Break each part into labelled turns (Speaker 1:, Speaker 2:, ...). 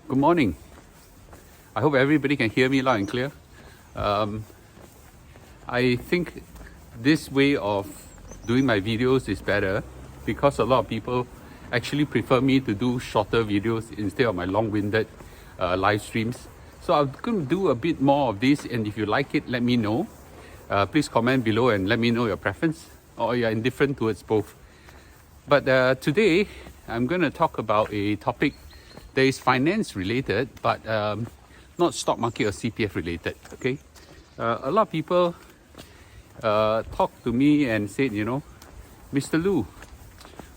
Speaker 1: Good morning. I hope everybody can hear me loud and clear. I think this way of doing my videos is better because a lot of people actually prefer me to do shorter videos instead of my long-winded live streams. So I'm going to do a bit more of this, and if you like it, let me know. Please comment below and let me know your preference, or you're indifferent towards both. But today, I'm going to talk about a topic that is finance related, but not stock market or CPF related, okay? A lot of people talked to me and said, Mr. Lu,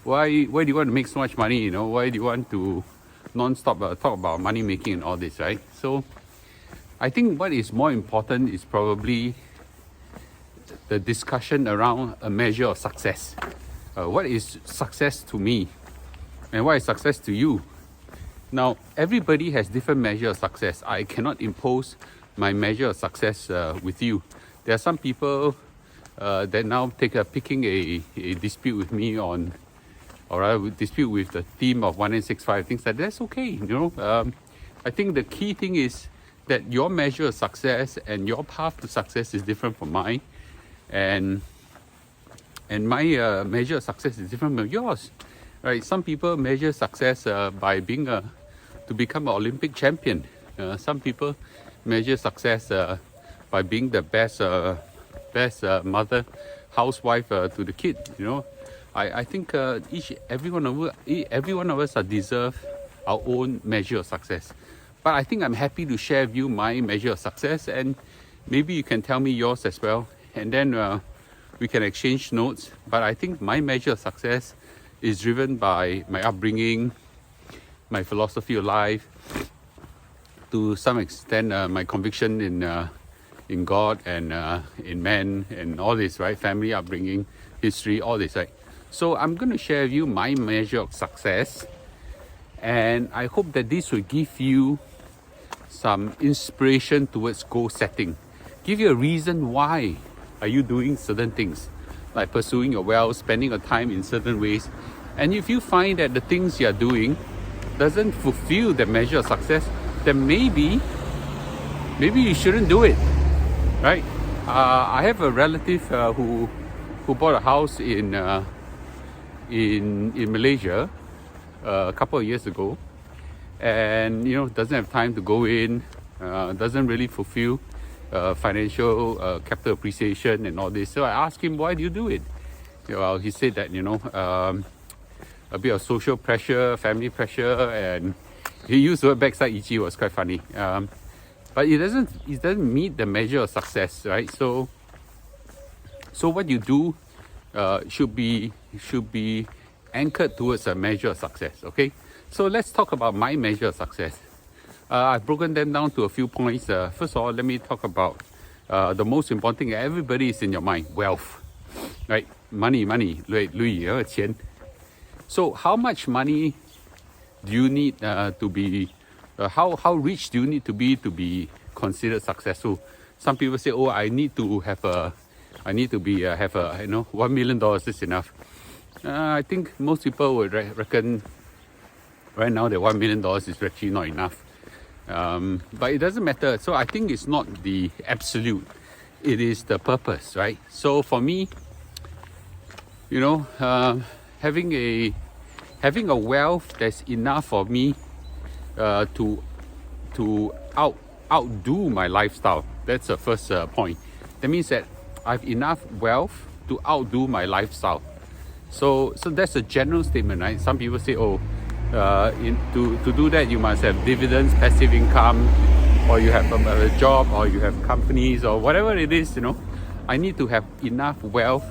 Speaker 1: why do you want to make so much money, Why do you want to non-stop talk about money making and all this, right? So I think what is more important is probably the discussion around a measure of success. What is success to me? And what is success to you? Now, everybody has different measure of success. I cannot impose my measure of success with you. There are some people that now picking a dispute with me on, or rather dispute with the theme of 1965, things like that. That's okay, I think the key thing is that your measure of success and your path to success is different from mine. And my measure of success is different from yours. Right? Some people measure success by to become an Olympic champion. Some people measure success by being the best mother, housewife to the kid. I think every one of us deserve our own measure of success. But I think I'm happy to share with you my measure of success, and maybe you can tell me yours as well, and then we can exchange notes. But I think my measure of success is driven by my upbringing, my philosophy of life, to some extent my conviction in God and in man and all this, right? Family upbringing, history, all this, right? So I'm going to share with you my measure of success, and I hope that this will give you some inspiration towards goal setting. Give you a reason why are you doing certain things, like pursuing your wealth, spending your time in certain ways. And if you find that the things you're doing doesn't fulfill the measure of success, then maybe you shouldn't do it, right? I have a relative who bought a house in Malaysia a couple of years ago, and doesn't have time to go in, doesn't really fulfill financial capital appreciation and all this. So I asked him, why do you do it? Well, he said that a bit of social pressure, family pressure, and he used the word backside itchy. It was quite funny. But it doesn't meet the measure of success, right? So what you do should be anchored towards a measure of success. Okay. So let's talk about my measure of success. I've broken them down to a few points. First of all, let me talk about the most important thing. Everybody is in your mind: wealth, right? Money, 钱. So how much money do you need to be? How rich do you need to be considered successful? Some people say, "Oh, I need to have $1 million is enough." I think most people would reckon right now that $1 million is actually not enough. But it doesn't matter. So I think it's not the absolute; it is the purpose, right? So for me, having a wealth that's enough for me to outdo my lifestyle. That's the first point. That means that I have enough wealth to outdo my lifestyle. So that's a general statement, right? Some people say, to do that you must have dividends, passive income, or you have a job, or you have companies, or whatever it is. I need to have enough wealth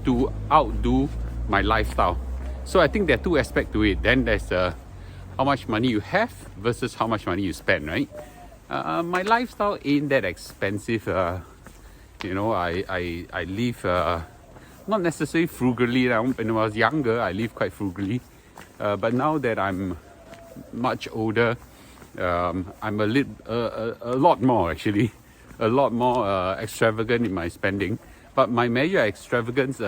Speaker 1: to outdo my lifestyle. So I think there are two aspects to it. Then there's how much money you have versus how much money you spend, right? My lifestyle ain't that expensive. I live not necessarily frugally. When I was younger, I lived quite frugally. But now that I'm much older, I'm a lot more extravagant in my spending. But my measure of extravagance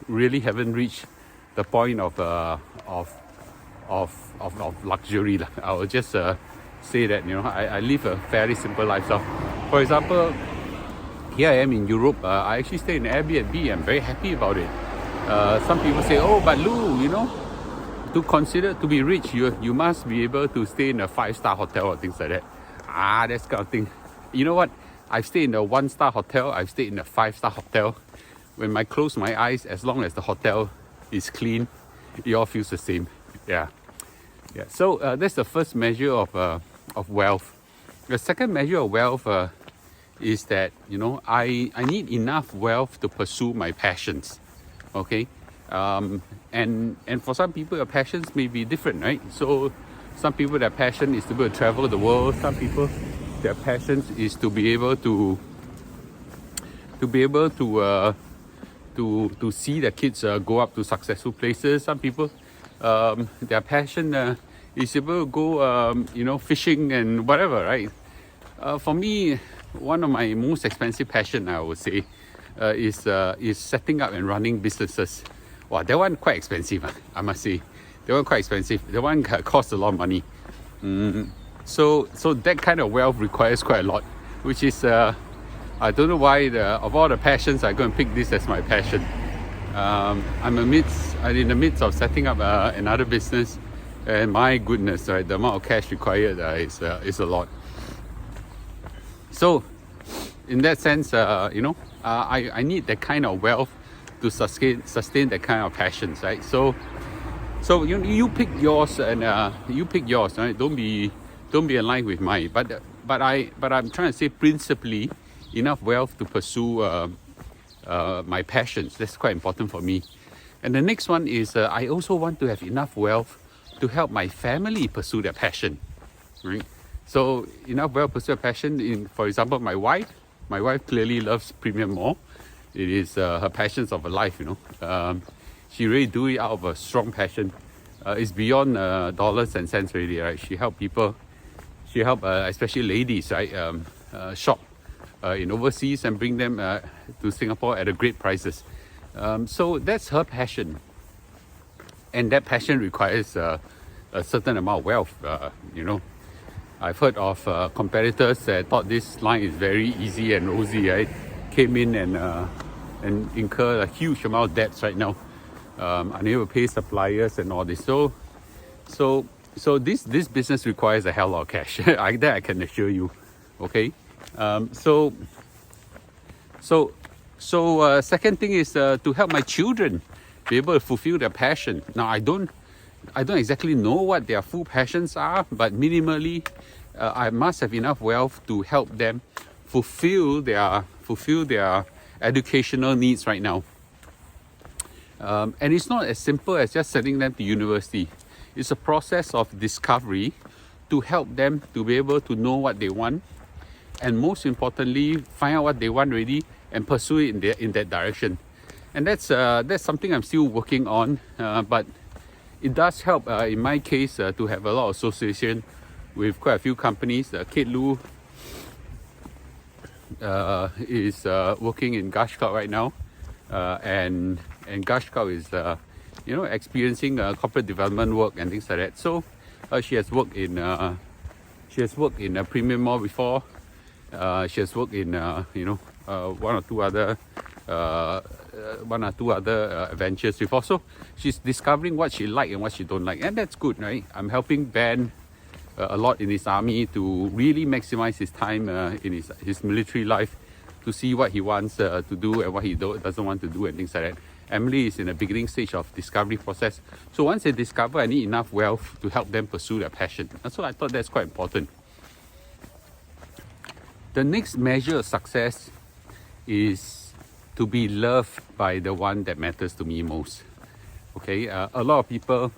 Speaker 1: really haven't reached the point of luxury. I will just say that, you know, I live a fairly simple lifestyle. For example, here I am in Europe. I actually stay in Airbnb. I'm very happy about it. Some people say, oh, but Lou, you know, to consider to be rich, you must be able to stay in a 5-star hotel or things like that. That's kind of thing. You know what? I've stayed in a 1-star hotel. I've stayed in a 5-star hotel. When I close my eyes, as long as the hotel is clean, it all feels the same. Yeah. So that's the first measure of wealth. The second measure of wealth is that, you know, I need enough wealth to pursue my passions. Okay. And for some people, your passions may be different, right? So some people, their passion is to be able to travel the world. Some people, their passion is to be able to see their kids go up to successful places. Some people, their passion is able to go, you know, fishing and whatever, right? For me, one of my most expensive passion, I would say, is setting up and running businesses. Wow, that one quite expensive, I must say. That one quite expensive. That one costs a lot of money. So that kind of wealth requires quite a lot, which is I don't know why of all the passions I go and pick this as my passion. I'm in the midst of setting up another business, and my goodness, right, the amount of cash required is a lot. So in that sense, you know, I need that kind of wealth to sustain that kind of passions, right? So you pick yours, and you pick yours, right? Don't be in line with mine. But I'm trying to say principally enough wealth to pursue my passions. That's quite important for me. And the next one is I also want to have enough wealth to help my family pursue their passion, right? So enough wealth to pursue a passion. For example, my wife clearly loves premium mall. It is her passions of her life, you know. She really do it out of a strong passion. It's beyond dollars and cents really, right? She help people. She help especially ladies, right? Shop in overseas and bring them to Singapore at a great prices. So that's her passion, and that passion requires a certain amount of wealth. You know, I've heard of competitors that thought this line is very easy and rosy, right? Came in and incur a huge amount of debts right now, unable to pay suppliers and all this. So this business requires a hell of a lot of cash. That I can assure you. Okay. Second thing is to help my children be able to fulfill their passion. Now I don't exactly know what their full passions are, but minimally, I must have enough wealth to help them fulfill their educational needs right now. And it's not as simple as just sending them to university. It's a process of discovery to help them to be able to know what they want, and most importantly, find out what they want really and pursue it in that direction. And that's something I'm still working on, but it does help in my case to have a lot of association with quite a few companies. Kate Lu is working in Gush Cloud right now, and Gush Cloud is you know, experiencing corporate development work and things like that. So she has worked in a premium mall before. She has worked in you know, one or two other adventures before. So she's discovering what she like and what she don't like, and that's good, right? I'm helping Ben a lot in his army to really maximize his time in his military life, to see what he wants to do and what he doesn't want to do and things like that. Emily is in the beginning stage of discovery process. So once they discover, I need enough wealth to help them pursue their passion. And so I thought that's quite important. The next measure of success is to be loved by the one that matters to me most. Okay, a lot of people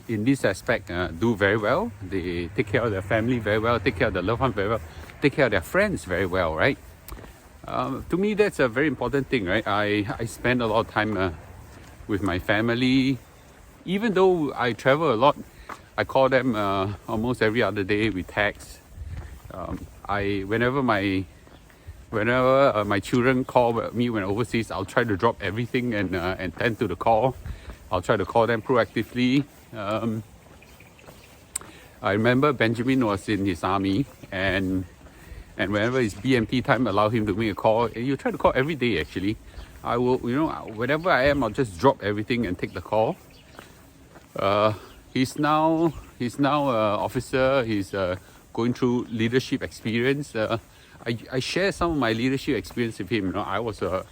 Speaker 1: in this aspect do very well. They take care of their family very well, take care of their loved one very well, take care of their friends very well, right? To me, that's a very important thing, right? I spend a lot of time with my family. Even though I travel a lot, I call them almost every other day. We text. Whenever my children call me when overseas, I'll try to drop everything and tend to the call. I'll try to call them proactively. I remember Benjamin was in his army, and whenever his BMT time allowed him to make a call, and you try to call every day actually. I will, wherever I am, I'll just drop everything and take the call. He's now an officer. He's going through leadership experience. I share some of my leadership experience with him. I was a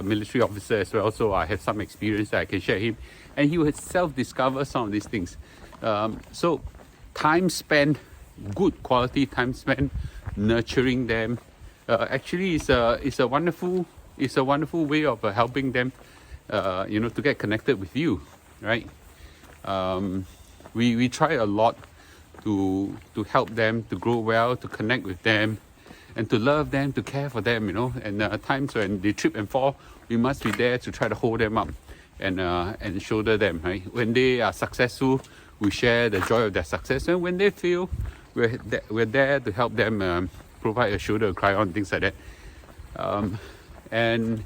Speaker 1: military officer as well, so I have some experience that I can share with him, and he would self-discover some of these things. So time spent, good quality time spent nurturing them, actually is a wonderful way of helping them, to get connected with you, right? We try a lot to help them to grow well, to connect with them, and to love them, to care for them, and times when they trip and fall, we must be there to try to hold them up and shoulder them, right? When they are successful, we share the joy of their success, and when they fail, we're there to help them, provide a shoulder to cry on, things like that. And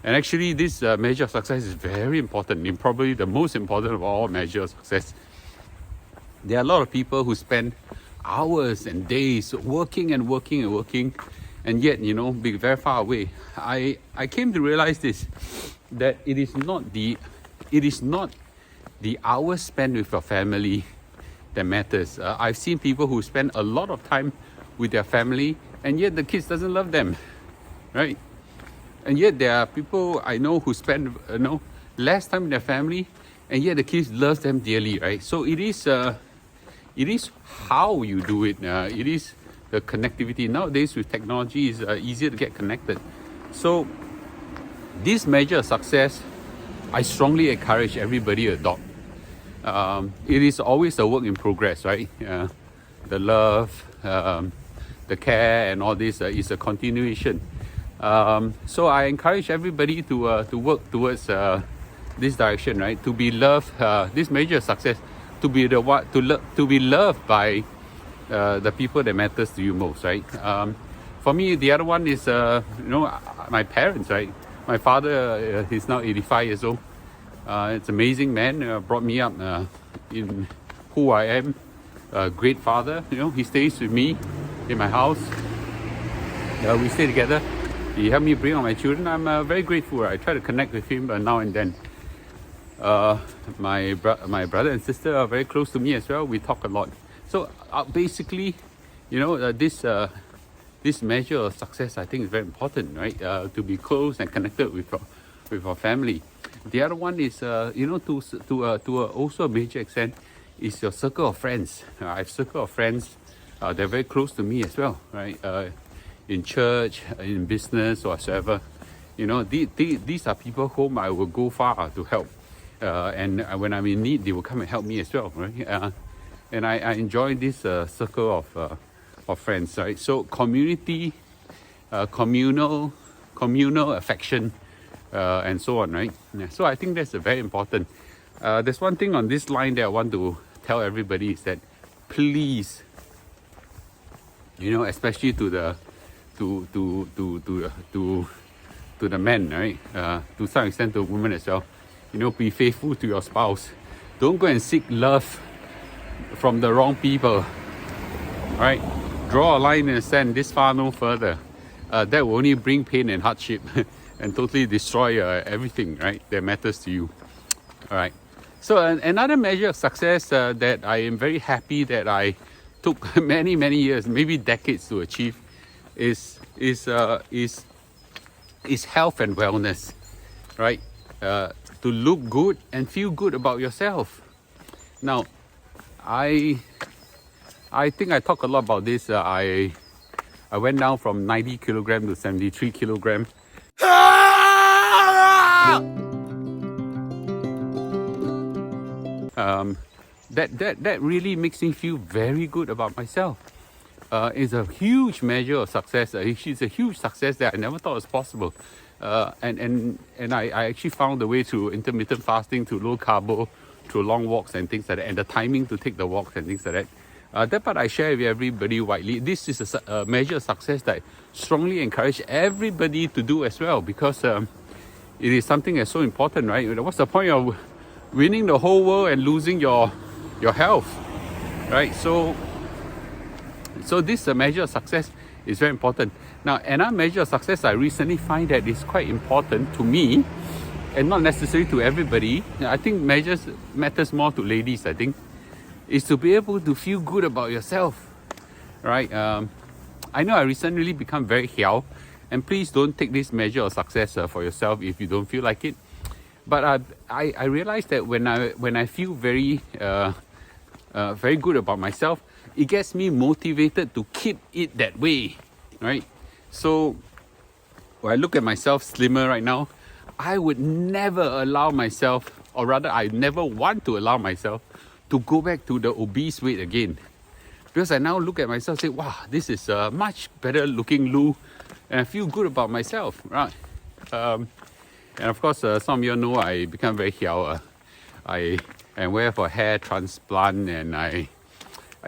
Speaker 1: actually, this measure of success is very important, and probably the most important of all measures of success. There are a lot of people who spend hours and days working, and yet, be very far away. I came to realize this, that it is not the hours spent with your family that matters. I've seen people who spend a lot of time with their family, and yet the kids doesn't love them, right? And yet there are people I know who spend less time with their family, and yet the kids love them dearly, right? So it is how you do it. It is the connectivity. Nowadays with technology, it's easier to get connected. So this measure of success, I strongly encourage everybody to adopt. It is always a work in progress, right? The love, the care, and all this is a continuation. So I encourage everybody to work towards this direction, right? To be loved, this measure of success, to be loved by the people that matters to you most, right? For me, the other one is my parents, right? My father, he's now 85 years old. It's an amazing man. Brought me up in who I am. A great father. He stays with me in my house. We stay together. He helped me bring up my children. I'm very grateful. I try to connect with him now and then. My brother and sister are very close to me as well. We talk a lot. So basically, this measure of success, I think, is very important, right? To be close and connected with our family. The other one is, to also a major extent, is your circle of friends. I have a circle of friends. They're very close to me as well, right? In church, in business, or whatsoever. These are people whom I will go far to help. And when I'm in need, they will come and help me as well, right? And I enjoy this circle of friends, right? So community, communal affection, and so on, right? Yeah, so I think that's very important. There's one thing on this line that I want to tell everybody is that please, especially to the men, right? To some extent, to women as well. Be faithful to your spouse. Don't go and seek love from the wrong people. All right? Draw a line in the sand this far, no further. That will only bring pain and hardship and totally destroy everything, right? That matters to you. All right. So another measure of success that I am very happy that I took many years, maybe decades to achieve, is health and wellness, right? To look good and feel good about yourself. Now, I think I talk a lot about this. I went down from 90 kilogram to 73 kilogram. That really makes me feel very good about myself. It's a huge measure of success. It's a huge success that I never thought was possible. And I actually found the way through intermittent fasting, to low carbo, through long walks and things like that, and the timing to take the walks and things like that. That part I share with everybody widely. This is a measure of success that I strongly encourage everybody to do as well, because it is something that's so important, right? What's the point of winning the whole world and losing your your health, right? So this measure of success is very important. Now, another measure of success I recently find that is quite important to me and not necessarily to everybody. I think matters more to ladies, I think, is to be able to feel good about yourself, right? I know I recently become very hiao, and please don't take this measure of success for yourself if you don't feel like it. But I realized that when I feel very good about myself, it gets me motivated to keep it that way, right? So when I look at myself slimmer right now, I would never allow myself, or rather I never want to allow myself to go back to the obese weight again. Because I now look at myself and say, wow, this is a much better looking Lou, and I feel good about myself, right? And of course, some of you know I become very hiao. I went for hair transplant, and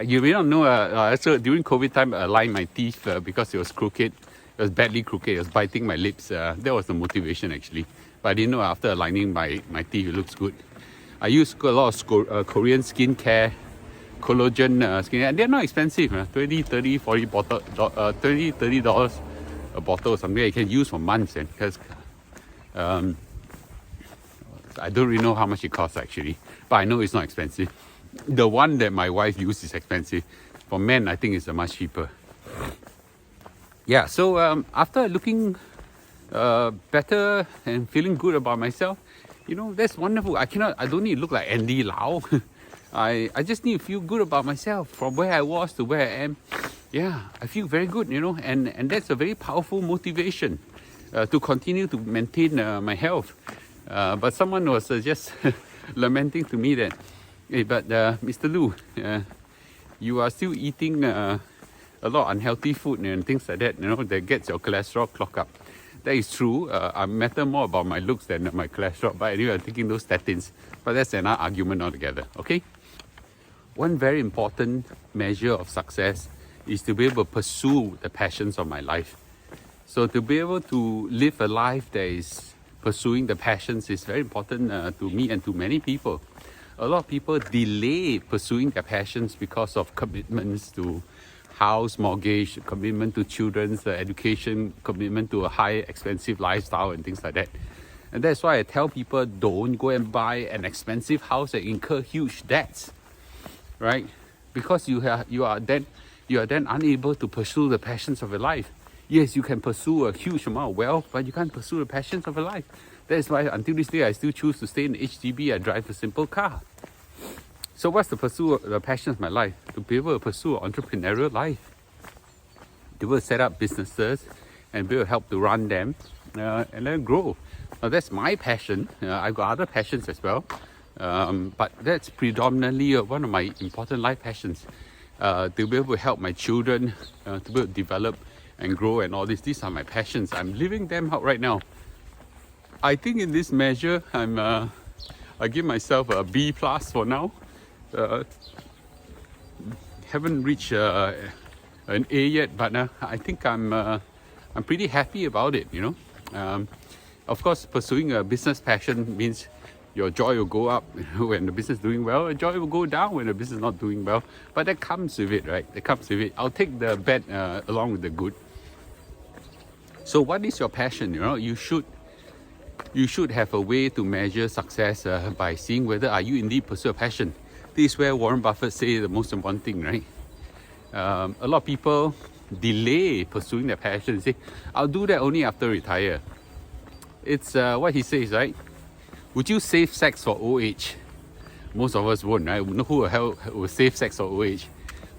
Speaker 1: you may not know, so during COVID time, I aligned my teeth because it was crooked. It was badly crooked. It was biting my lips. That was the motivation, actually. But I didn't know after aligning my teeth, it looks good. I use a lot of Korean skincare, collagen skincare. And they're not expensive. $20, $30, $40 $30 a bottle or something. You can use for months. Because I don't really know how much it costs, actually. But I know it's not expensive. The one that my wife uses is expensive. For men, I think it's much cheaper. Yeah, so after looking better and feeling good about myself, that's wonderful. I don't need to look like Andy Lau. I just need to feel good about myself from where I was to where I am. Yeah, I feel very good, and that's a very powerful motivation to continue to maintain my health. But someone was just lamenting to me that, hey, but Mr. Lu, you are still eating a lot of unhealthy food and things like that, that gets your cholesterol clock up. That is true. I matter more about my looks than my cholesterol. But anyway, I'm taking those statins. But that's another argument altogether, okay? One very important measure of success is to be able to pursue the passions of my life. So to be able to live a life that is pursuing the passions is very important to me and to many people. A lot of people delay pursuing their passions because of commitments to house mortgage, commitment to children's education, commitment to a high expensive lifestyle and things like that. And that's why I tell people, don't go and buy an expensive house and incur huge debts, right? Because you are then unable to pursue the passions of your life. Yes, you can pursue a huge amount of wealth, but you can't pursue the passions of your life. That's why until this day, I still choose to stay in HDB and drive a simple car. So what's the passion of my life? To be able to pursue an entrepreneurial life. To be able to set up businesses and be able to help to run them and then grow. Now that's my passion. I've got other passions as well. But that's predominantly one of my important life passions. To be able to help my children, to be able to develop and grow and all this. These are my passions. I'm living them out right now. I think in this measure, I give myself a B+ for now. Haven't reached an A yet, but I think I'm pretty happy about it. Of course, pursuing a business passion means your joy will go up when the business is doing well. Your joy will go down when the business is not doing well. But that comes with it, right? That comes with it. I'll take the bad along with the good. So, what is your passion? You should have a way to measure success by seeing whether are you indeed pursue a passion. This is where Warren Buffett says the most important thing, right? A lot of people delay pursuing their passion. They say, I'll do that only after retire. It's what he says, right? Would you save sex for old age? Most of us won't, right? Who the hell will save sex for old age?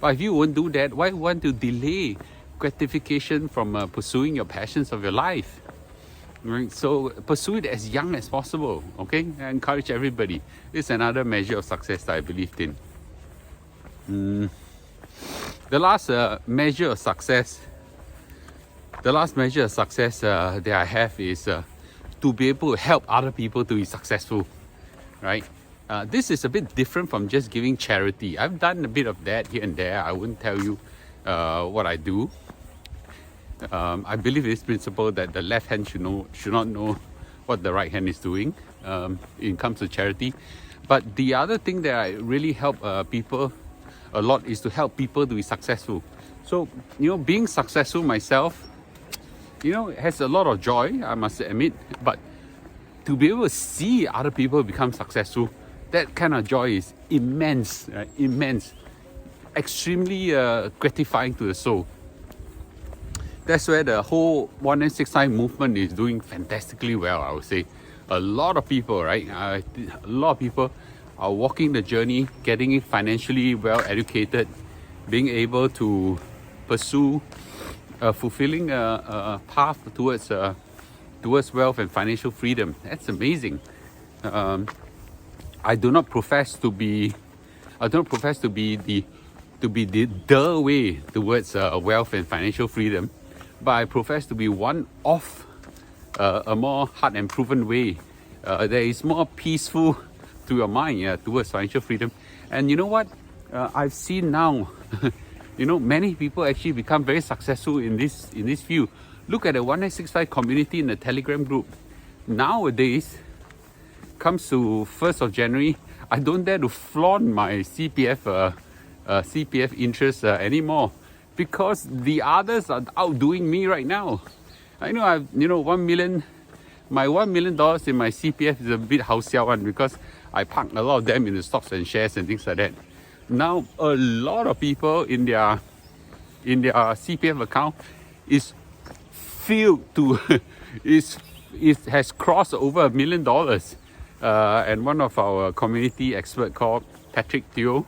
Speaker 1: But if you won't do that, why want to delay gratification from pursuing your passions of your life? Right? So pursue it as young as possible, okay? I encourage everybody. It's another measure of success that I believed in. The last measure of success that I have is to be able to help other people to be successful, right? This is a bit different from just giving charity. I've done a bit of that here and there. I wouldn't tell you what I do. I believe in this principle that the left hand should not know what the right hand is doing. It comes to charity. But the other thing that I really help people a lot is to help people to be successful. So, being successful myself, has a lot of joy, I must admit. But to be able to see other people become successful, that kind of joy is immense, right? Immense. Extremely gratifying to the soul. That's where the whole 1969 movement is doing fantastically well, I would say. A lot of people, right? A lot of people are walking the journey, getting financially well educated, being able to pursue a fulfilling path towards wealth and financial freedom. That's amazing. I do not profess to be the way towards wealth and financial freedom, but I profess to be one of a more hard and proven way that is more peaceful to your mind towards financial freedom. And you know what? I've seen now, many people actually become very successful in this field. Look at the 1965 community in the Telegram group. Nowadays, comes to 1st of January, I don't dare to flaunt my CPF interest anymore, because the others are outdoing me right now. I know I've 1 million. My $1 million in my CPF is a bit hao-xiao one, because I park a lot of them in the stocks and shares and things like that. Now a lot of people in their CPF account is filled to it has crossed over $1 million. And one of our community expert called Patrick Teo,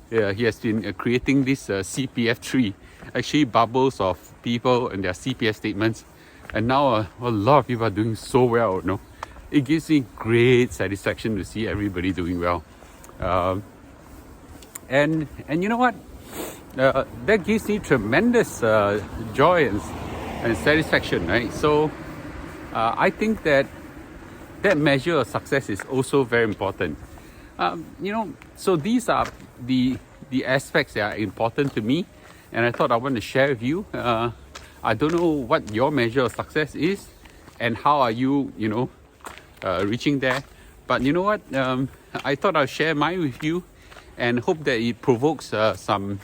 Speaker 1: he has been creating this CPF tree, actually bubbles of people and their CPF statements. And now a lot of people are doing so well. It gives me great satisfaction to see everybody doing well. And you know what? That gives me tremendous joy and satisfaction, right? So I think that measure of success is also very important. So these are the aspects that are important to me, and I thought I want to share with you. I don't know what your measure of success is and how are you, reaching there. But you know what? I thought I'll share mine with you and hope that it provokes some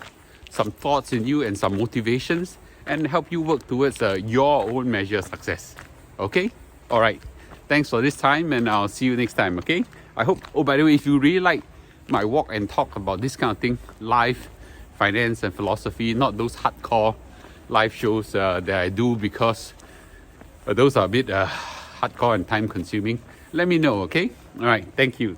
Speaker 1: thoughts in you and some motivations, and help you work towards your own measure of success. Okay? All right. Thanks for this time, and I'll see you next time, okay? I hope, by the way, if you really like my walk and talk about this kind of thing, life, finance and philosophy, not those hardcore live shows that I do, because those are a bit hardcore and time consuming, let me know, okay? All right, thank you.